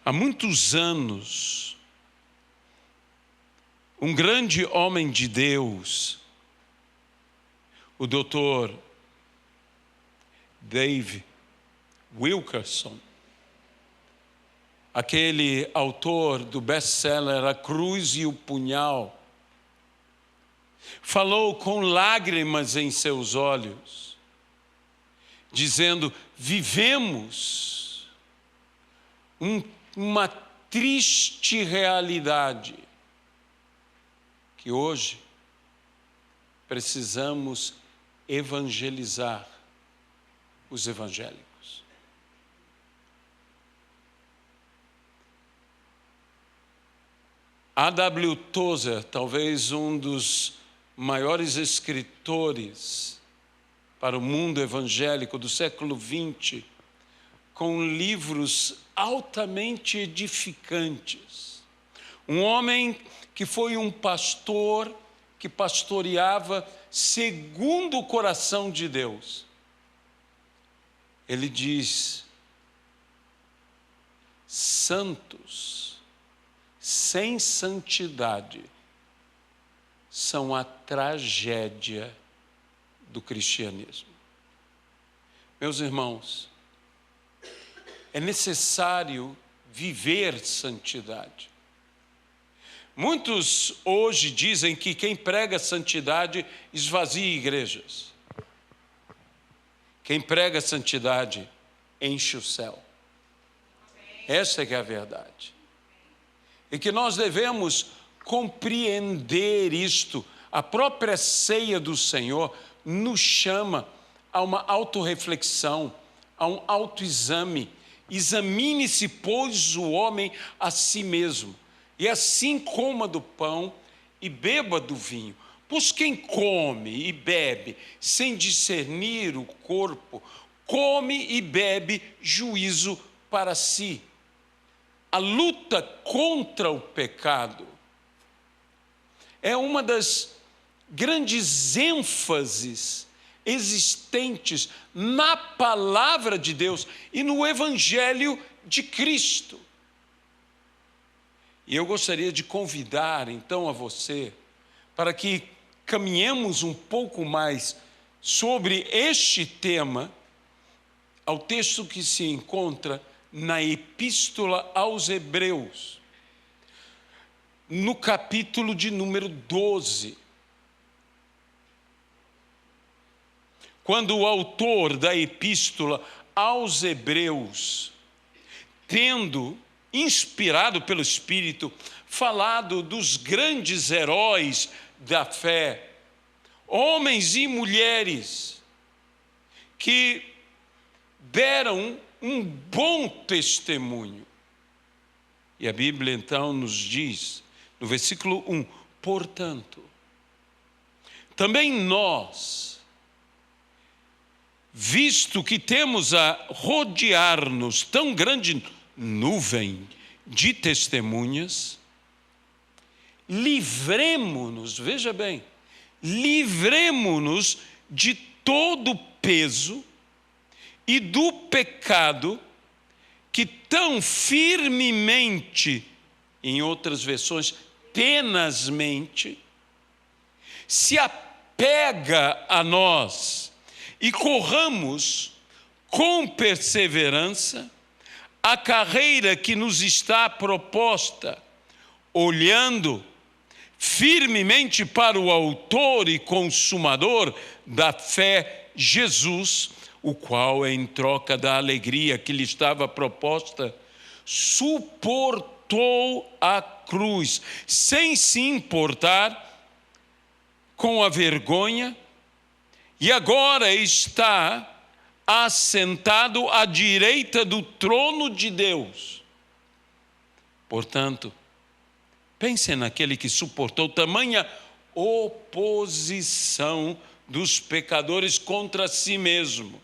Há muitos anos, um grande homem de Deus, o Dr. Dave Wilkerson, aquele autor do best-seller A Cruz e o Punhal, falou com lágrimas em seus olhos, dizendo: vivemos uma triste realidade, que hoje precisamos evangelizar os evangélicos. A.W. Tozer, talvez um dos maiores escritores para o mundo evangélico do século XX, com livros altamente edificantes. Um homem que foi um pastor que pastoreava segundo o coração de Deus. Ele diz: santos sem santidade são a tragédia do cristianismo. Meus irmãos, é necessário viver santidade. Muitos hoje dizem que quem prega santidade esvazia igrejas. Quem prega santidade enche o céu. Essa é que é a verdade. E que nós devemos compreender isto. A própria ceia do Senhor nos chama a uma autorreflexão, a um autoexame. Examine-se, pois, o homem a si mesmo, e assim coma do pão e beba do vinho. Pois quem come e bebe sem discernir o corpo, come e bebe juízo para si. A luta contra o pecado é uma das grandes ênfases existentes na palavra de Deus e no Evangelho de Cristo. E eu gostaria de convidar então a você para que caminhemos um pouco mais sobre este tema ao texto que se encontra na Epístola aos Hebreus, no capítulo de número 12. Quando o autor da Epístola aos Hebreus, tendo inspirado pelo Espírito, falado dos grandes heróis da fé, homens e mulheres que deram um bom testemunho. E a Bíblia então nos diz, no versículo 1, portanto, também nós, visto que temos a rodear-nos tão grande nuvem de testemunhas, livremo-nos, veja bem, livremo-nos de todo o peso e do pecado que tão firmemente, em outras versões, tenazmente, se apega a nós, e corramos com perseverança a carreira que nos está proposta, olhando firmemente para o autor e consumador da fé, Jesus, o qual, em troca da alegria que lhe estava proposta, suportou a cruz, sem se importar com a vergonha, e agora está assentado à direita do trono de Deus. Portanto, pense naquele que suportou tamanha oposição dos pecadores contra si mesmo,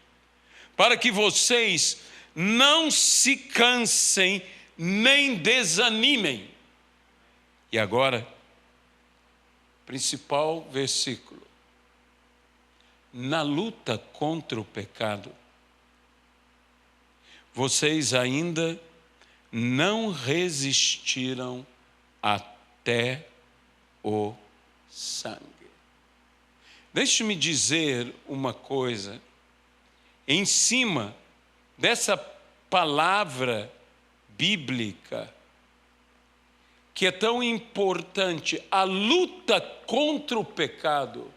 para que vocês não se cansem nem desanimem. E agora, principal versículo. Na luta contra o pecado, vocês ainda não resistiram até o sangue. Deixe-me dizer uma coisa. Em cima dessa palavra bíblica, que é tão importante, a luta contra o pecado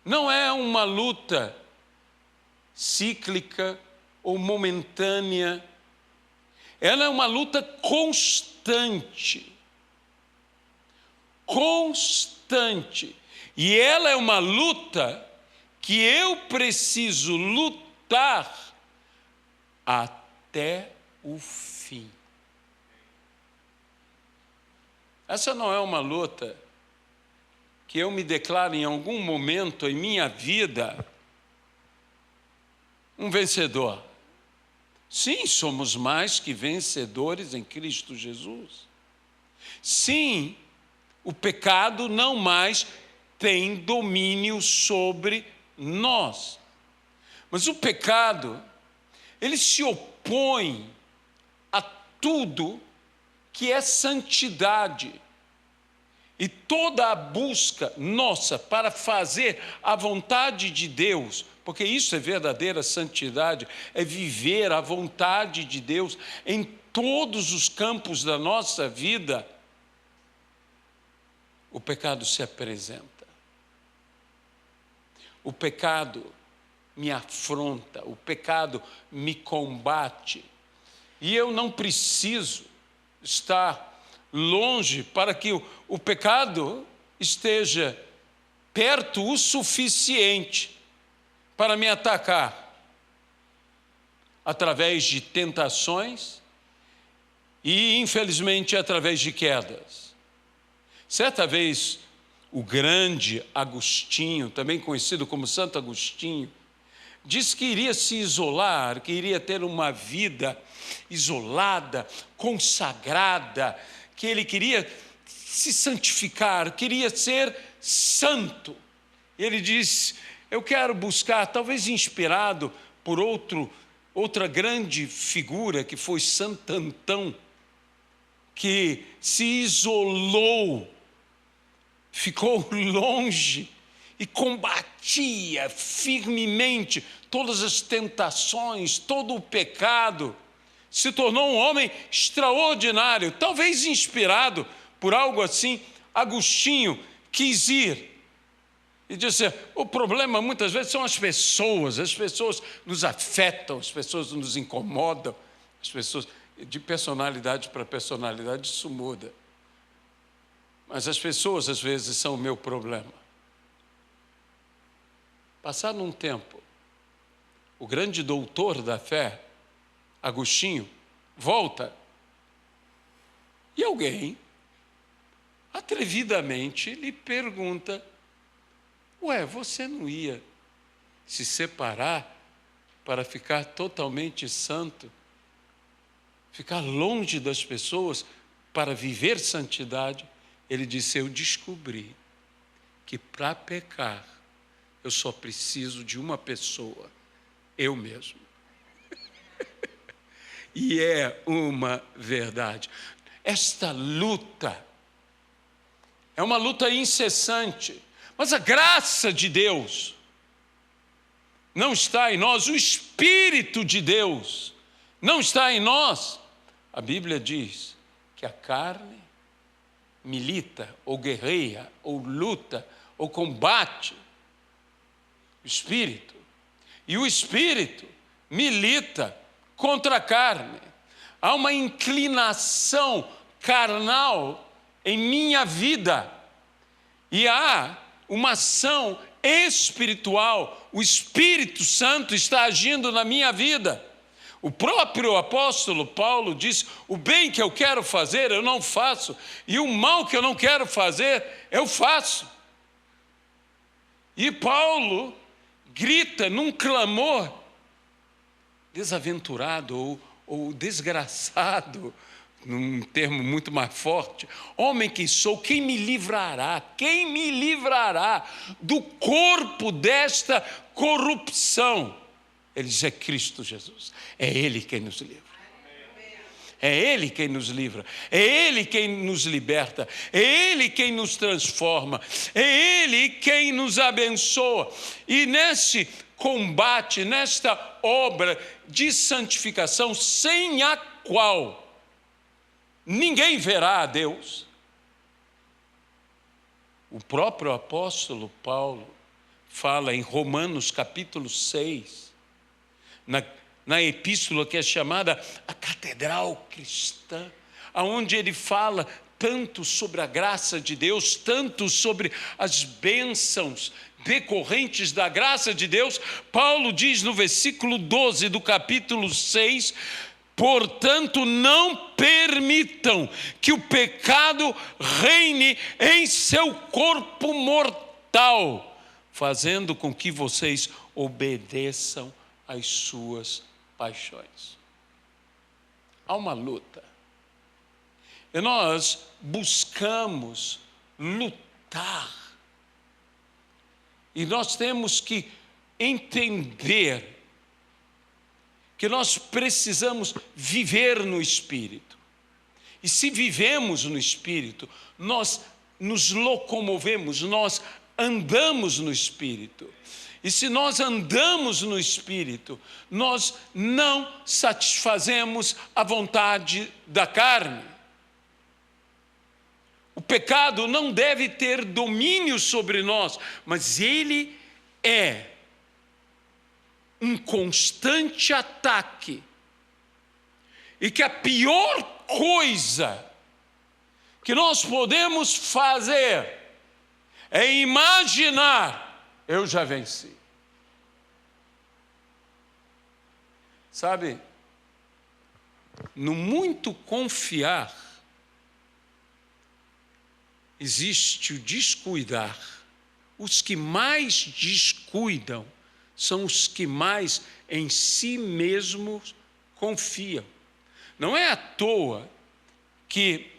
não é uma luta cíclica ou momentânea. Ela é uma luta constante. Constante. E ela é uma luta que eu preciso lutar até o fim. Essa não é uma luta que eu me declaro em algum momento em minha vida um vencedor. Sim, somos mais que vencedores em Cristo Jesus. Sim, o pecado não mais tem domínio sobre nós. Mas o pecado, ele se opõe a tudo que é santidade. E toda a busca nossa para fazer a vontade de Deus, porque isso é verdadeira santidade, é viver a vontade de Deus em todos os campos da nossa vida, o pecado se apresenta. O pecado me afronta, o pecado me combate. E eu não preciso estar longe para que o pecado esteja perto o suficiente para me atacar através de tentações e, infelizmente, através de quedas. Certa vez, o grande Agostinho, também conhecido como Santo Agostinho, disse que iria se isolar, que iria ter uma vida isolada, consagrada, que ele queria se santificar, queria ser santo. Ele disse: eu quero buscar, talvez inspirado por outra grande figura, que foi Santo Antão, que se isolou, ficou longe e combatia firmemente todas as tentações, todo o pecado. Se tornou um homem extraordinário, talvez inspirado por algo assim. Agostinho quis ir e disse: o problema muitas vezes são as pessoas nos afetam, as pessoas nos incomodam, as pessoas, de personalidade para personalidade isso muda, mas as pessoas às vezes são o meu problema. Passado um tempo, o grande doutor da fé, Agostinho, volta e alguém atrevidamente lhe pergunta: você não ia se separar para ficar totalmente santo, ficar longe das pessoas para viver santidade? Ele disse: eu descobri que para pecar eu só preciso de uma pessoa, eu mesmo. E é uma verdade. Esta luta é uma luta incessante, mas a graça de Deus não está em nós, o Espírito de Deus não está em nós. A Bíblia diz que a carne milita, ou guerreia, ou luta, ou combate o Espírito, e o Espírito milita contra a carne. Há uma inclinação carnal em minha vida e há uma ação espiritual. O Espírito Santo está agindo na minha vida. O próprio apóstolo Paulo diz: o bem que eu quero fazer eu não faço, e o mal que eu não quero fazer eu faço. E Paulo grita num clamor: desaventurado ou desgraçado, num termo muito mais forte, homem que sou, quem me livrará do corpo desta corrupção? Ele diz: é Cristo Jesus, é Ele quem nos livra. É Ele quem nos livra, é Ele quem nos liberta, é Ele quem nos transforma, é Ele quem nos abençoa. E nesse combate, nesta obra de santificação, sem a qual ninguém verá a Deus, o próprio apóstolo Paulo fala em Romanos capítulo 6, na epístola que é chamada a Catedral Cristã, onde ele fala tanto sobre a graça de Deus, tanto sobre as bênçãos decorrentes da graça de Deus. Paulo diz no versículo 12 do capítulo 6, portanto, não permitam que o pecado reine em seu corpo mortal, fazendo com que vocês obedeçam às suas paixões. Há uma luta. E nós buscamos lutar. E nós temos que entender que nós precisamos viver no Espírito. E se vivemos no Espírito, nós nos locomovemos, nós andamos no Espírito. E se nós andamos no Espírito, nós não satisfazemos a vontade da carne. O pecado não deve ter domínio sobre nós, mas ele é um constante ataque. E que a pior coisa que nós podemos fazer é imaginar: eu já venci. Sabe, no muito confiar, existe o descuidar. Os que mais descuidam são os que mais em si mesmos confiam. Não é à toa que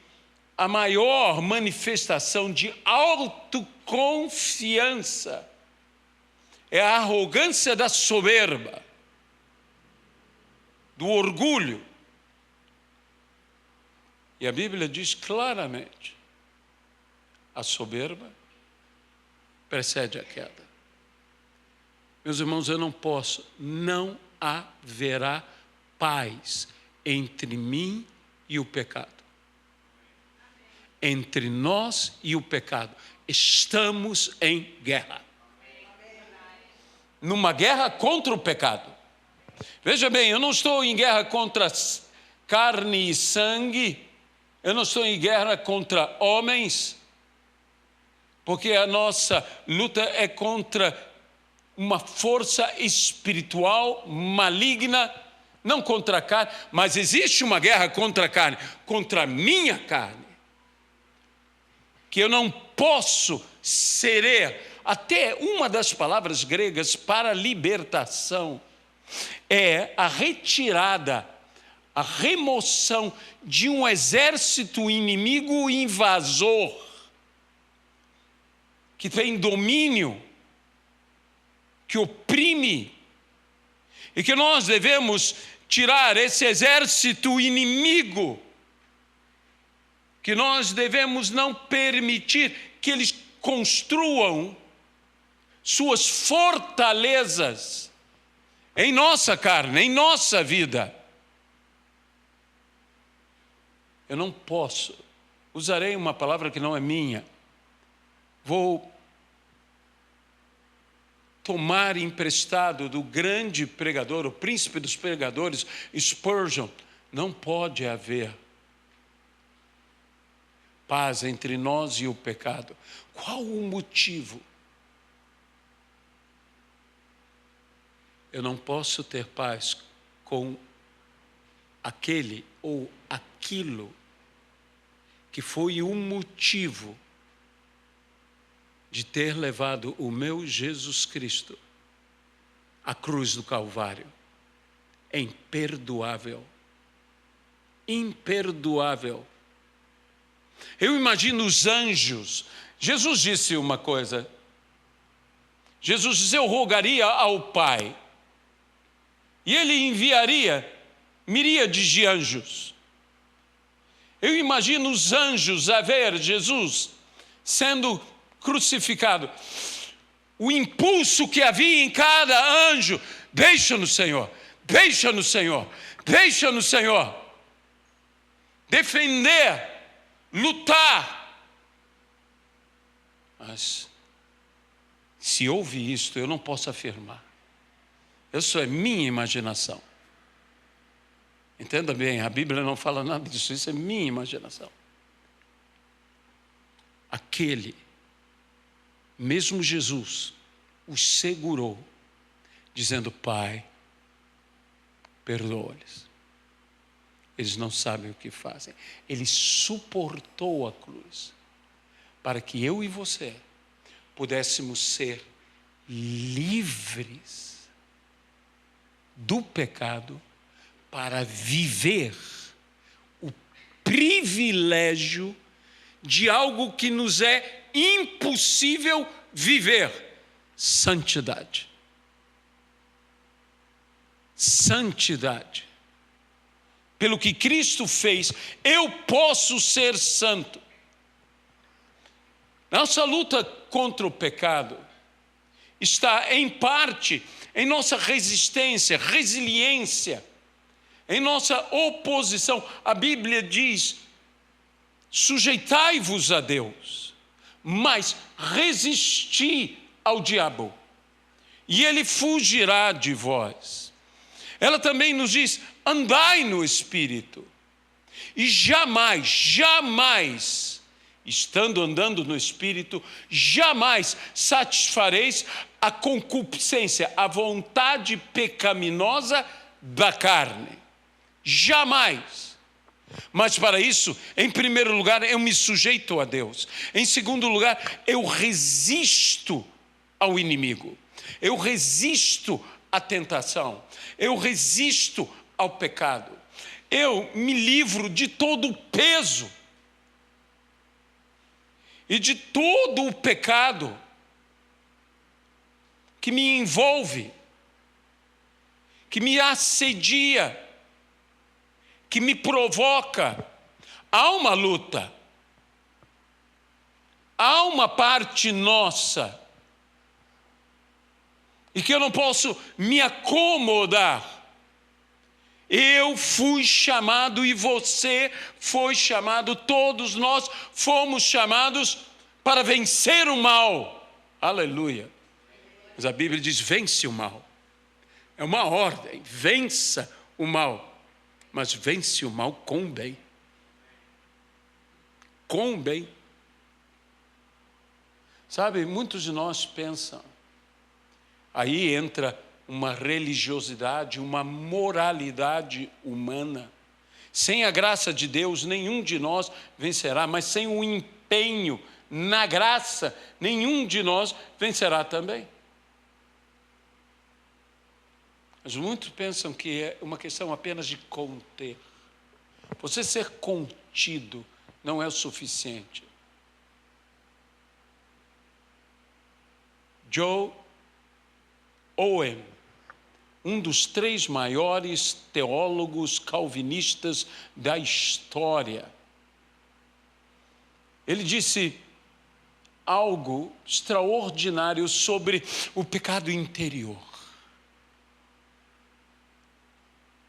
a maior manifestação de autoconfiança é a arrogância da soberba, do orgulho. E a Bíblia diz claramente: a soberba precede a queda. Meus irmãos, eu não posso, não haverá paz entre mim e o pecado. Entre nós e o pecado, estamos em guerra. Numa guerra contra o pecado. Veja bem, eu não estou em guerra contra carne e sangue, eu não estou em guerra contra homens, porque a nossa luta é contra uma força espiritual maligna, não contra a carne, mas existe uma guerra contra a carne, contra a minha carne, que eu não posso ceder. Até uma das palavras gregas para libertação é a retirada, a remoção de um exército inimigo invasor, que tem domínio, que oprime, e que nós devemos tirar esse exército inimigo, que nós devemos não permitir que eles construam suas fortalezas em nossa carne, em nossa vida. Eu não posso, usarei uma palavra que não é minha, vou tomar emprestado do grande pregador, o príncipe dos pregadores, Spurgeon: não pode haver paz entre nós e o pecado. Qual o motivo? Eu não posso ter paz com aquele ou aquilo que foi o motivo de ter levado o meu Jesus Cristo à cruz do Calvário. É imperdoável. Imperdoável. Eu imagino os anjos. Jesus disse uma coisa. Jesus disse: eu rogaria ao Pai, e Ele enviaria miríades de anjos, Eu imagino os anjos a ver Jesus sendo crucificado. O impulso que havia em cada anjo: deixa no Senhor, deixa no Senhor, deixa no Senhor. Defender, lutar. Mas, se houve isto, eu não posso afirmar. Isso é minha imaginação. Entenda bem, a Bíblia não fala nada disso, isso é minha imaginação. Aquele, mesmo Jesus, os segurou, dizendo: Pai, perdoa-lhes. Eles não sabem o que fazem. Ele suportou a cruz para que eu e você pudéssemos ser livres do pecado para viver o privilégio de algo que nos é impossível viver: santidade. Santidade. Pelo que Cristo fez, eu posso ser santo. Nossa luta contra o pecado está, em parte, em nossa resistência, resiliência, em nossa oposição. A Bíblia diz: sujeitai-vos a Deus, mas resisti ao diabo, e ele fugirá de vós. Ela também nos diz: andai no Espírito, e jamais, estando andando no Espírito, jamais satisfareis a concupiscência, a vontade pecaminosa da carne. Jamais. Mas para isso, em primeiro lugar, eu me sujeito a Deus. Em segundo lugar, eu resisto ao inimigo. Eu resisto à tentação. Eu resisto ao pecado. Eu me livro de todo o peso e de todo o pecado que me envolve, que me assedia, que me provoca. Há uma luta, há uma parte nossa, e que eu não posso me acomodar. Eu fui chamado e você foi chamado, todos nós fomos chamados para vencer o mal. Aleluia. Mas a Bíblia diz: vence o mal. É uma ordem: vença o mal. Mas vence o mal com o bem. Com o bem. Sabe, muitos de nós pensam, aí entra uma religiosidade, uma moralidade humana. Sem a graça de Deus, nenhum de nós vencerá, mas sem o empenho na graça, nenhum de nós vencerá também. Mas muitos pensam que é uma questão apenas de conter. Você ser contido não é o suficiente. Joe Owen, um dos 3 maiores teólogos calvinistas da história, ele disse algo extraordinário sobre o pecado interior.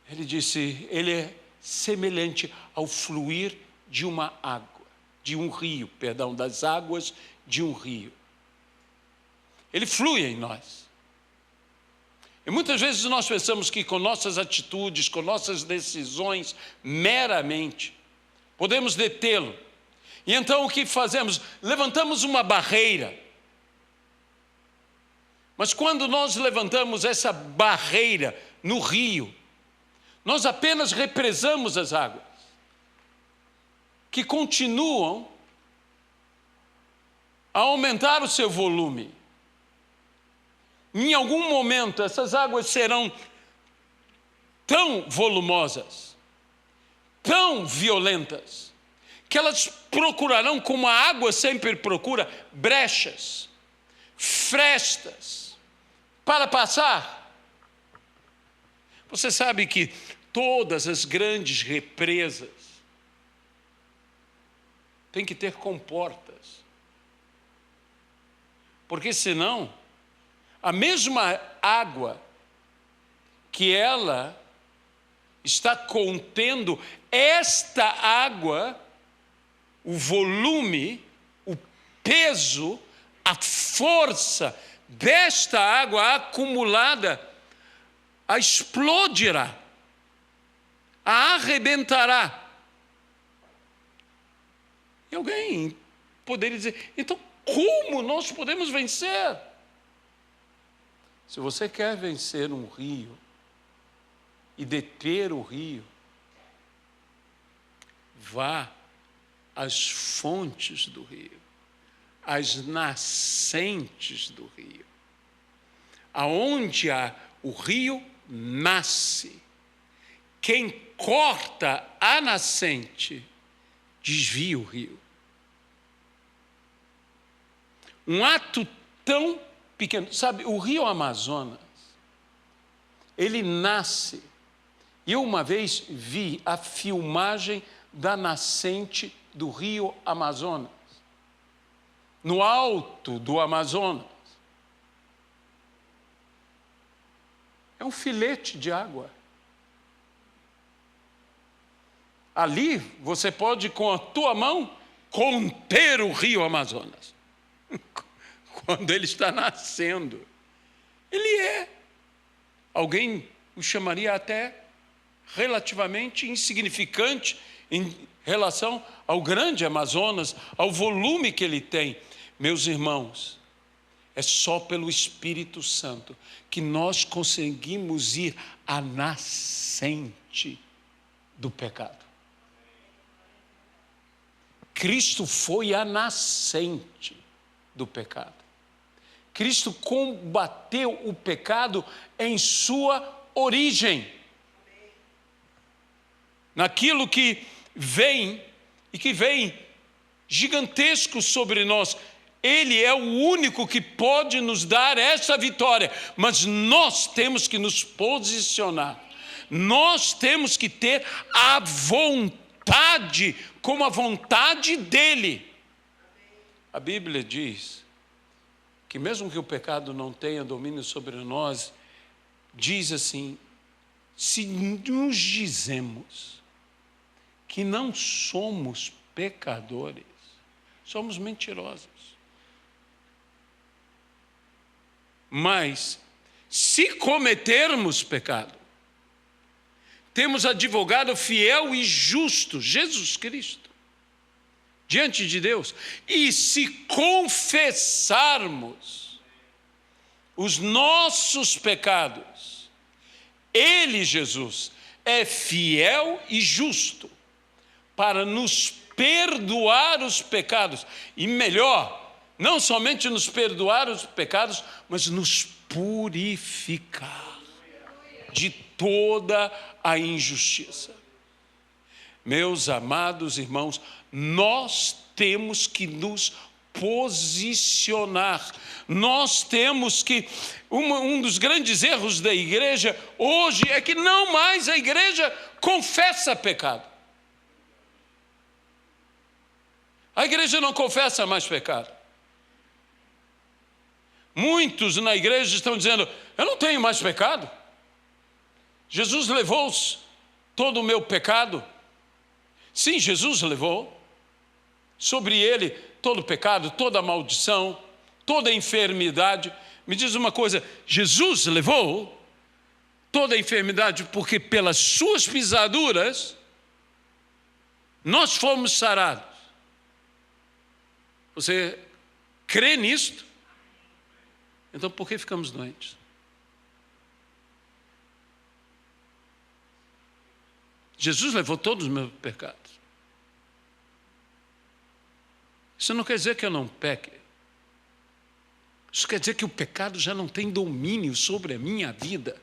Ele disse: ele é semelhante ao fluir de uma água, de um rio, perdão, das águas de um rio. Ele flui em nós. E muitas vezes nós pensamos que com nossas atitudes, com nossas decisões, meramente, podemos detê-lo. E então o que fazemos? Levantamos uma barreira. Mas quando nós levantamos essa barreira no rio, nós apenas represamos as águas, que continuam a aumentar o seu volume. Em algum momento, essas águas serão tão volumosas, tão violentas, que elas procurarão, como a água sempre procura, brechas, frestas, para passar. Você sabe que todas as grandes represas tem que ter comportas. Porque senão, a mesma água que ela está contendo, esta água, o volume, o peso, a força desta água acumulada, a explodirá, a arrebentará. E alguém poderia dizer, então como nós podemos vencer? Se você quer vencer um rio e deter o rio, vá às fontes do rio, às nascentes do rio. Aonde o rio nasce, quem corta a nascente, desvia o rio. Um ato tão pequeno. Sabe, o rio Amazonas, ele nasce. Eu uma vez vi a filmagem da nascente do rio Amazonas, no alto do Amazonas. É um filete de água. Ali você pode, com a tua mão, conter o rio Amazonas. Quando ele está nascendo. Ele é. Alguém o chamaria até relativamente insignificante em relação ao grande Amazonas, ao volume que ele tem. Meus irmãos, é só pelo Espírito Santo que nós conseguimos ir à nascente do pecado. Cristo foi a nascente do pecado. Cristo combateu o pecado em sua origem. Naquilo que vem, e que vem gigantesco sobre nós. Ele é o único que pode nos dar essa vitória, mas nós temos que nos posicionar. Nós temos que ter a vontade como a vontade dele. A Bíblia diz que mesmo que o pecado não tenha domínio sobre nós, diz assim, se nos dizemos que não somos pecadores, somos mentirosos. Mas, se cometermos pecado, temos advogado fiel e justo, Jesus Cristo, diante de Deus. E se confessarmos os nossos pecados, Ele, Jesus, é fiel e justo para nos perdoar os pecados. E melhor, não somente nos perdoar os pecados, mas nos purificar de toda a injustiça. Meus amados irmãos, nós temos que nos posicionar. Nós temos que... Um dos grandes erros da igreja hoje é que não mais a igreja confessa pecado. A igreja não confessa mais pecado. Muitos na igreja estão dizendo, eu não tenho mais pecado. Jesus levou todo o meu pecado. Sim, Jesus levou sobre ele todo o pecado, toda a maldição, toda a enfermidade. Me diz uma coisa, Jesus levou toda a enfermidade porque pelas suas pisaduras nós fomos sarados. Você crê nisto? Então por que ficamos doentes? Jesus levou todos os meus pecados. Isso não quer dizer que eu não peque. Isso quer dizer que o pecado já não tem domínio sobre a minha vida.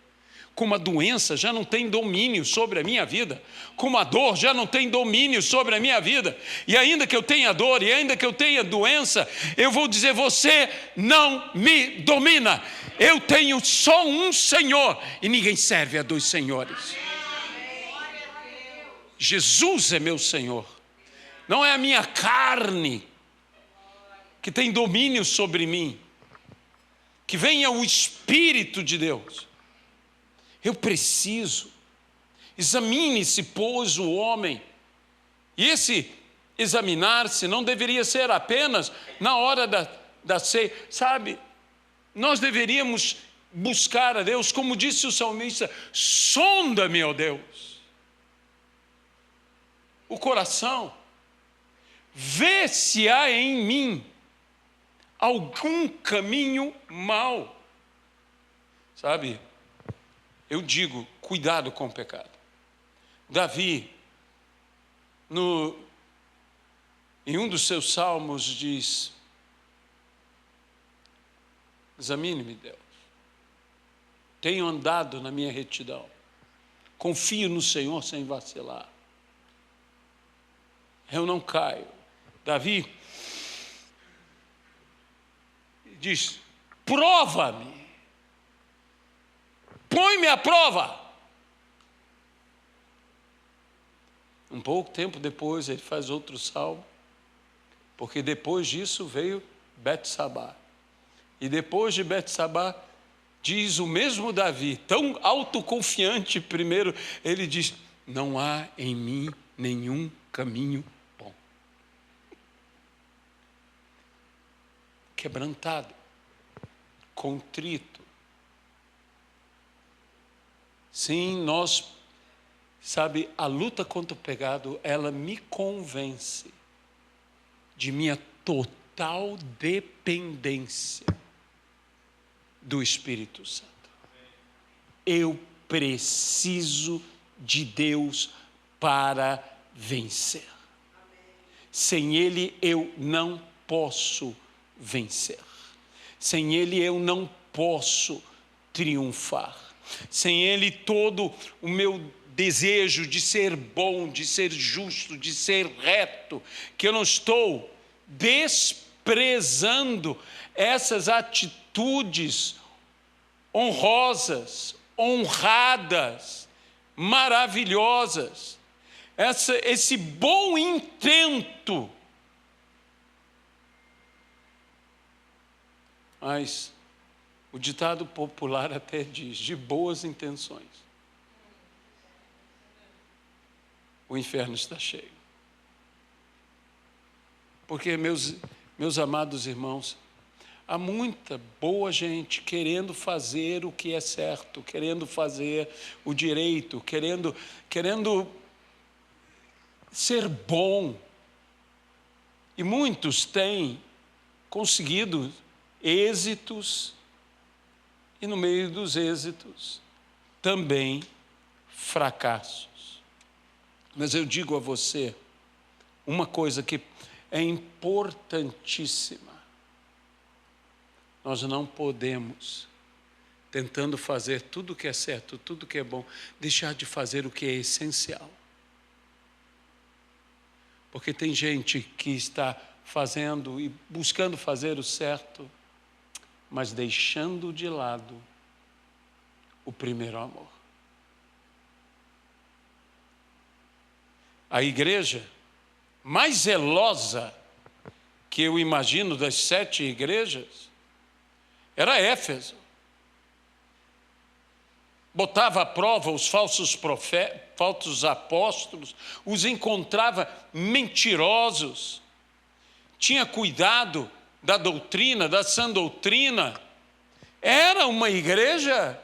Como a doença já não tem domínio sobre a minha vida. Como a dor já não tem domínio sobre a minha vida. E ainda que eu tenha dor, e ainda que eu tenha doença, eu vou dizer, você não me domina. Eu tenho só um Senhor, e ninguém serve a dois senhores. Jesus é meu Senhor. não é a minha carne que tem domínio sobre mim, que venha o Espírito de Deus. Eu preciso. Examine-se, pois, o homem. E esse examinar-se não deveria ser apenas na hora da ceia. Sabe, nós deveríamos buscar a Deus, como disse o salmista: sonda-me, ó Deus, o coração, vê se há em mim algum caminho mau. Sabe, eu digo, cuidado com o pecado. Davi, em um dos seus salmos, diz: examine-me, Deus, tenho andado na minha retidão, confio no Senhor sem vacilar, eu não caio. Davi diz: prova-me, põe-me à prova. Um pouco tempo depois ele faz outro salmo, porque depois disso veio Betsabá. E depois de Betsabá, diz o mesmo Davi, tão autoconfiante primeiro, ele diz: não há em mim nenhum caminho bom. Quebrantado, contrito. Sim, sabe, a luta contra o pecado, ela me convence de minha total dependência do Espírito Santo. Eu preciso de Deus para vencer. Sem Ele eu não posso vencer. Sem Ele eu não posso triunfar. Sem Ele todo o meu desejo de ser bom, de ser justo, de ser reto, que eu não estou desprezando essas atitudes honrosas, honradas, maravilhosas, esse bom intento. Mas o ditado popular até diz: de boas intenções o inferno está cheio. Porque, meus amados irmãos, há muita boa gente querendo fazer o que é certo, querendo fazer o direito, querendo ser bom. E muitos têm conseguido êxitos, e no meio dos êxitos também fracassos. Mas eu digo a você uma coisa que é importantíssima: nós não podemos, tentando fazer tudo o que é certo, tudo o que é bom, deixar de fazer o que é essencial. Porque tem gente que está fazendo e buscando fazer o certo, mas deixando de lado o primeiro amor. A igreja mais zelosa que eu imagino das 7 igrejas era Éfeso. Botava à prova os falsos profetas, falsos apóstolos, os encontrava mentirosos, tinha cuidado da doutrina, da sã doutrina. Era uma igreja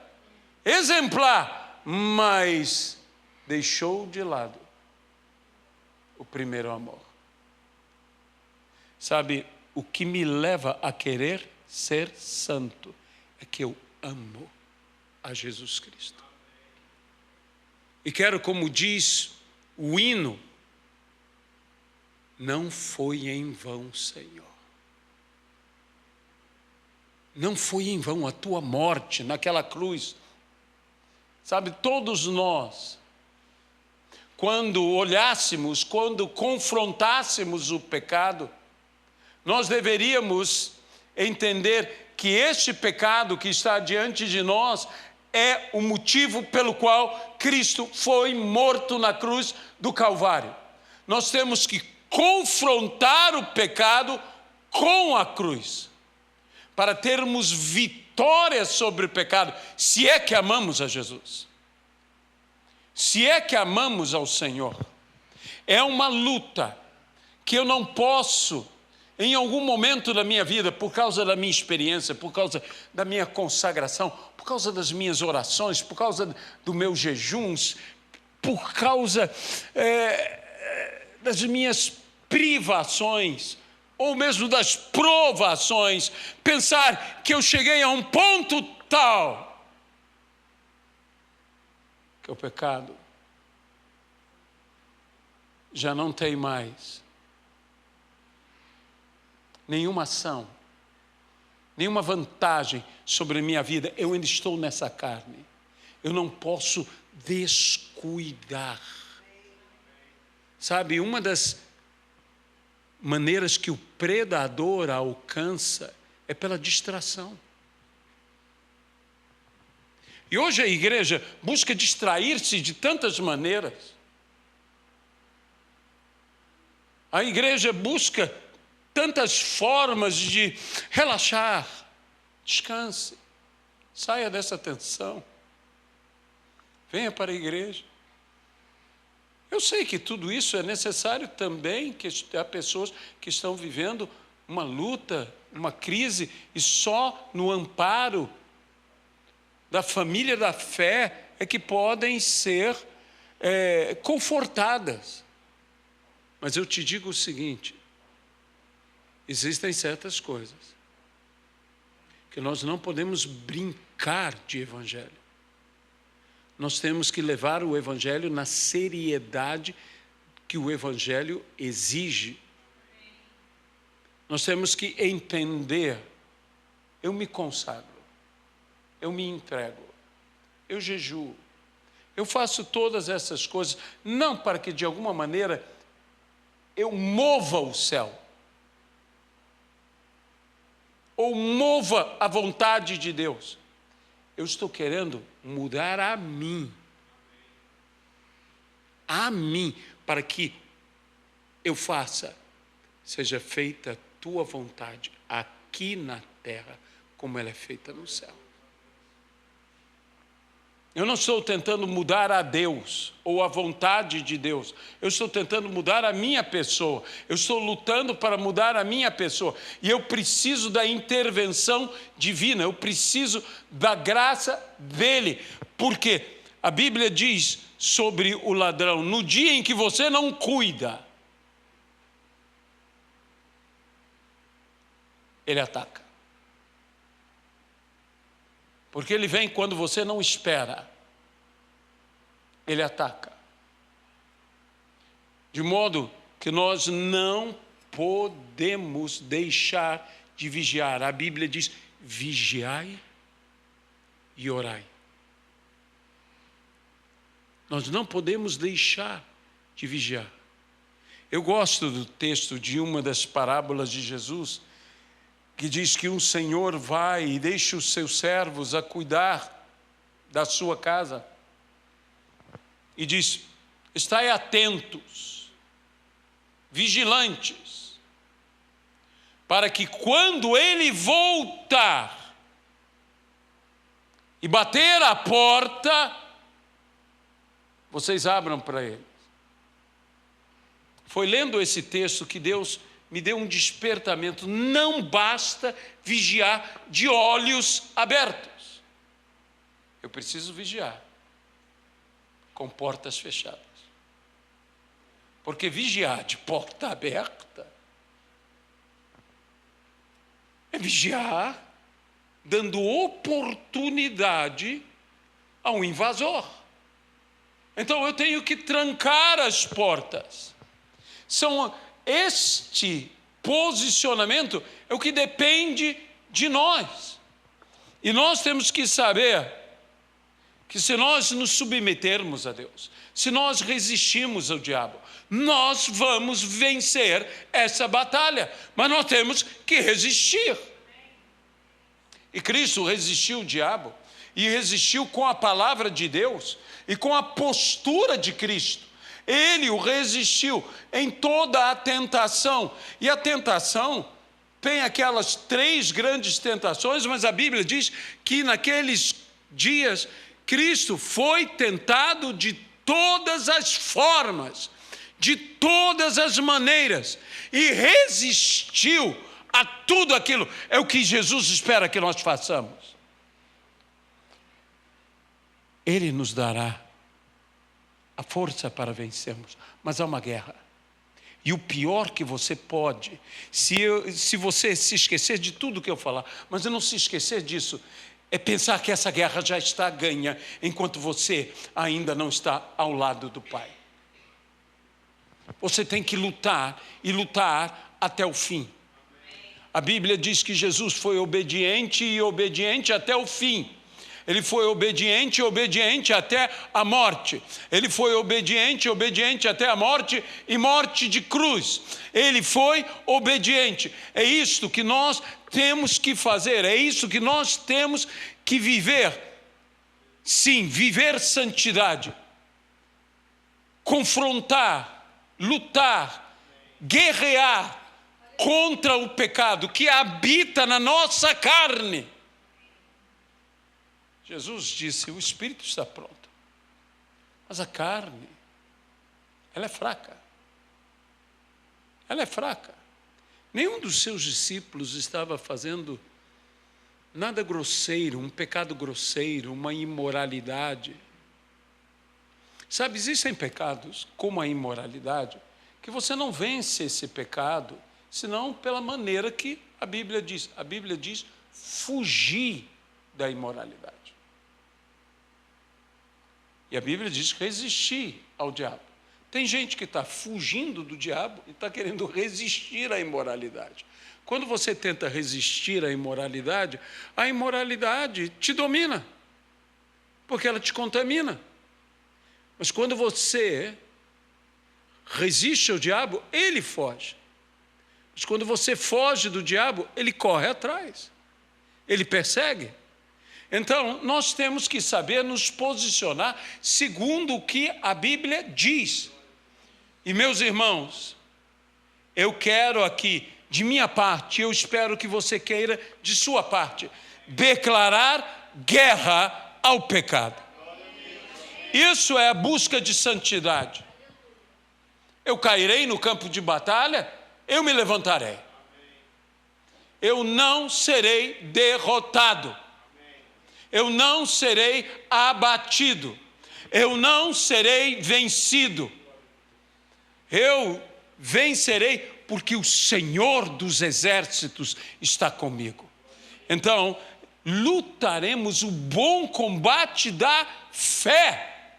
exemplar, mas deixou de lado o primeiro amor. Sabe, o que me leva a querer ser santo é que eu amo a Jesus Cristo. E quero, como diz o hino: não foi em vão, Senhor. Não foi em vão a tua morte naquela cruz. Sabe, todos nós, quando olhássemos, quando confrontássemos o pecado, nós deveríamos entender que este pecado que está diante de nós é o motivo pelo qual Cristo foi morto na cruz do Calvário. Nós temos que confrontar o pecado com a cruz, para termos vitória sobre o pecado, se é que amamos a Jesus, se é que amamos ao Senhor. É uma luta que eu não posso, em algum momento da minha vida, por causa da minha experiência, por causa da minha consagração, por causa das minhas orações, por causa dos meus jejuns, por causa das minhas privações, ou mesmo das provações, pensar que eu cheguei a um ponto tal que o pecado já não tem mais nenhuma ação, nenhuma vantagem sobre a minha vida. Eu ainda estou nessa carne, eu não posso descuidar. Sabe, uma das maneiras que o predador alcança é pela distração. E hoje a igreja busca distrair-se de tantas maneiras. A igreja busca tantas formas de relaxar. Descanse, saia dessa tensão, venha para a igreja. Eu sei que tudo isso é necessário também, que há pessoas que estão vivendo uma luta, uma crise, e só no amparo da família da fé é que podem ser confortadas. Mas eu te digo o seguinte: existem certas coisas que nós não podemos brincar de evangelho. Nós temos que levar o evangelho na seriedade que o evangelho exige. Nós temos que entender: eu me consagro, eu me entrego, eu jejuo, eu faço todas essas coisas, não para que de alguma maneira eu mova o céu, ou mova a vontade de Deus. Eu estou querendo mudar a mim, para que eu faça, seja feita a tua vontade, aqui na terra, como ela é feita no céu. Eu não estou tentando mudar a Deus, ou a vontade de Deus. Eu estou tentando mudar a minha pessoa. Eu estou lutando para mudar a minha pessoa. E eu preciso da intervenção divina. Eu preciso da graça dele. Porque a Bíblia diz sobre o ladrão: no dia em que você não cuida, ele ataca. Porque ele vem quando você não espera. Ele ataca. De modo que nós não podemos deixar de vigiar. A Bíblia diz: vigiai e orai. Nós não podemos deixar de vigiar. Eu gosto do texto de uma das parábolas de Jesus, que diz que um senhor vai e deixa os seus servos a cuidar da sua casa. E diz: estai atentos, vigilantes, para que quando ele voltar e bater a porta, vocês abram para ele. Foi lendo esse texto que Deus me deu um despertamento. Não basta vigiar de olhos abertos. Eu preciso vigiar com portas fechadas. Porque vigiar de porta aberta é vigiar dando oportunidade a um invasor. Então eu tenho que trancar as portas. Este posicionamento é o que depende de nós. E nós temos que saber que se nós nos submetermos a Deus, se nós resistirmos ao diabo, nós vamos vencer essa batalha. Mas nós temos que resistir. E Cristo resistiu o diabo, e resistiu com a palavra de Deus, e com a postura de Cristo. Ele o resistiu em toda a tentação. E a tentação tem aquelas 3 grandes tentações, mas a Bíblia diz que naqueles dias Cristo foi tentado de todas as formas, de todas as maneiras, e resistiu a tudo aquilo. É o que Jesus espera que nós façamos. Ele nos dará a força para vencermos, mas há uma guerra. E o pior que você pode, se você se esquecer de tudo que eu falar, mas não se esquecer disso, é pensar que essa guerra já está ganha, enquanto você ainda não está ao lado do Pai. Você tem que lutar, e lutar até o fim. A Bíblia diz que Jesus foi obediente e obediente até o fim. Ele foi obediente e obediente até a morte. Ele foi obediente e obediente até a morte e morte de cruz. Ele foi obediente. É isto que nós temos que fazer, é isso que nós temos que viver. Sim, viver santidade. Confrontar, lutar, guerrear contra o pecado que habita na nossa carne. Jesus disse, o espírito está pronto, mas a carne, ela é fraca. Ela é fraca. Nenhum dos seus discípulos estava fazendo nada grosseiro, um pecado grosseiro, uma imoralidade. Sabe, existem pecados, como a imoralidade, que você não vence esse pecado, senão pela maneira que a Bíblia diz. A Bíblia diz, fugir da imoralidade. E a Bíblia diz resistir ao diabo. Tem gente que está fugindo do diabo e está querendo resistir à imoralidade. Quando você tenta resistir à imoralidade te domina, porque ela te contamina. Mas quando você resiste ao diabo, ele foge. Mas quando você foge do diabo, ele corre atrás, ele persegue. Então, nós temos que saber nos posicionar segundo o que a Bíblia diz. E, meus irmãos, eu quero aqui, de minha parte, eu espero que você queira, de sua parte, declarar guerra ao pecado. Isso é a busca de santidade. Eu cairei no campo de batalha, eu me levantarei. Eu não serei derrotado. Eu não serei abatido, eu não serei vencido, eu vencerei porque o Senhor dos exércitos está comigo. Então, lutaremos o bom combate da fé,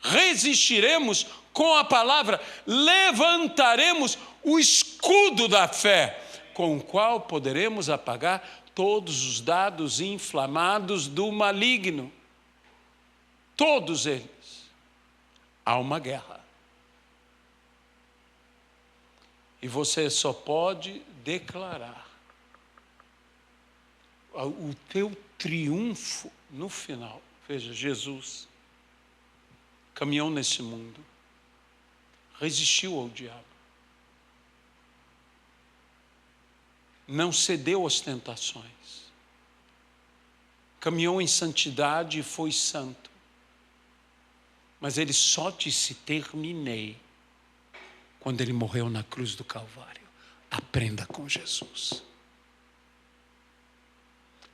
resistiremos com a palavra, levantaremos o escudo da fé, com o qual poderemos apagar todos os dados inflamados do maligno. Todos eles. Há uma guerra. E você só pode declarar o teu triunfo no final. Veja, Jesus caminhou nesse mundo, resistiu ao diabo, não cedeu às tentações, caminhou em santidade e foi santo. Mas ele só disse, terminei, quando ele morreu na cruz do Calvário. Aprenda com Jesus.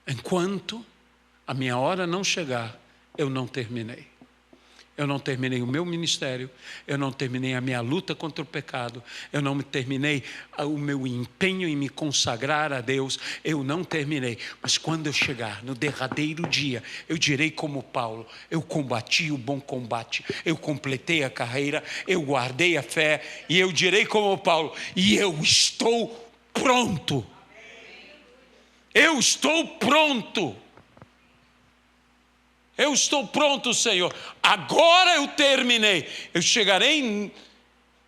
Enquanto a minha hora não chegar, eu não terminei. Eu não terminei o meu ministério, eu não terminei a minha luta contra o pecado, eu não terminei o meu empenho em me consagrar a Deus, eu não terminei. Mas quando eu chegar no derradeiro dia, eu direi como Paulo, eu combati o bom combate, eu completei a carreira, eu guardei a fé, e eu direi como Paulo, e eu estou pronto. Eu estou pronto. Eu estou pronto, Senhor. Agora eu terminei. Eu chegarei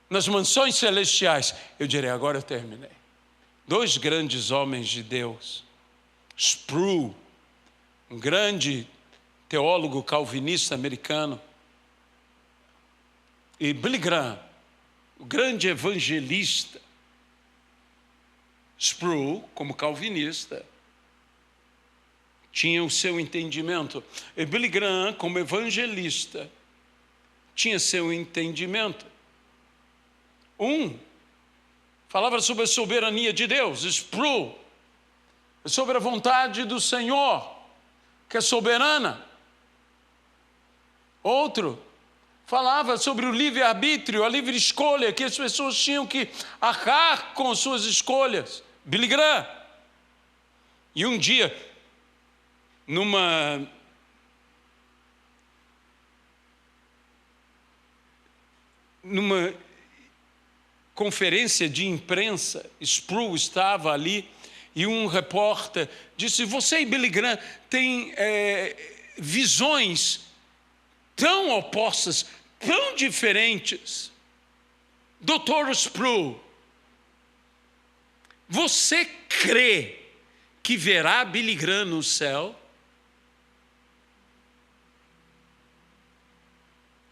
nas mansões celestiais. Eu direi, agora eu terminei. 2 grandes homens de Deus. Sproul, um grande teólogo calvinista americano. E Billy Graham, o grande evangelista, Sproul, como calvinista, tinha o seu entendimento. E Billy Graham, como evangelista, tinha seu entendimento. Falava sobre a soberania de Deus, Sproul, sobre a vontade do Senhor, que é soberana. Outro falava sobre o livre-arbítrio, a livre escolha, que as pessoas tinham que arcar com suas escolhas. Billy Graham. E um dia, numa conferência de imprensa, Sproul estava ali e um repórter disse: você e Billy Graham têm visões tão opostas, tão diferentes. Dr. Sproul, você crê que verá Billy Graham no céu?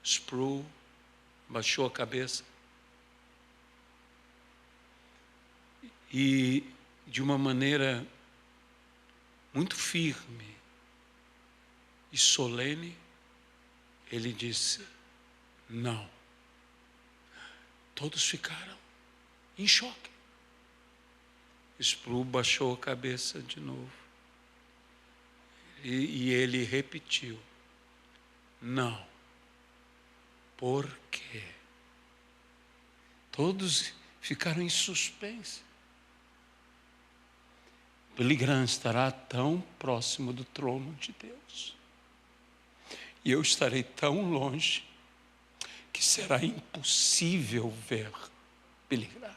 Sproul baixou a cabeça e, de uma maneira muito firme e solene, ele disse: não. Todos ficaram em choque. Sproul baixou a cabeça de novo. E ele repetiu: não. Por quê? Todos ficaram em suspense. Billy Graham estará tão próximo do trono de Deus. E eu estarei tão longe que será impossível ver Billy Graham.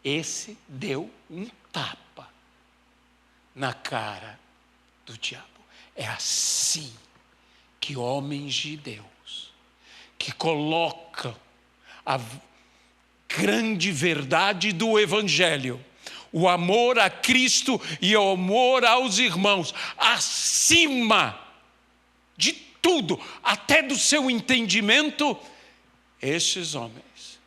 Esse deu um tapa na cara do diabo. É assim que homens de Deus, que colocam a grande verdade do Evangelho, o amor a Cristo e o amor aos irmãos, acima de tudo, até do seu entendimento, estes homens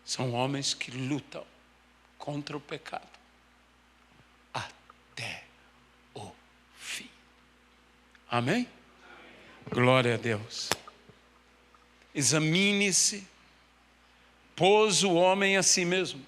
são homens que lutam contra o pecado até o fim. Amém? Glória a Deus. Examine-se, pôs o homem a si mesmo.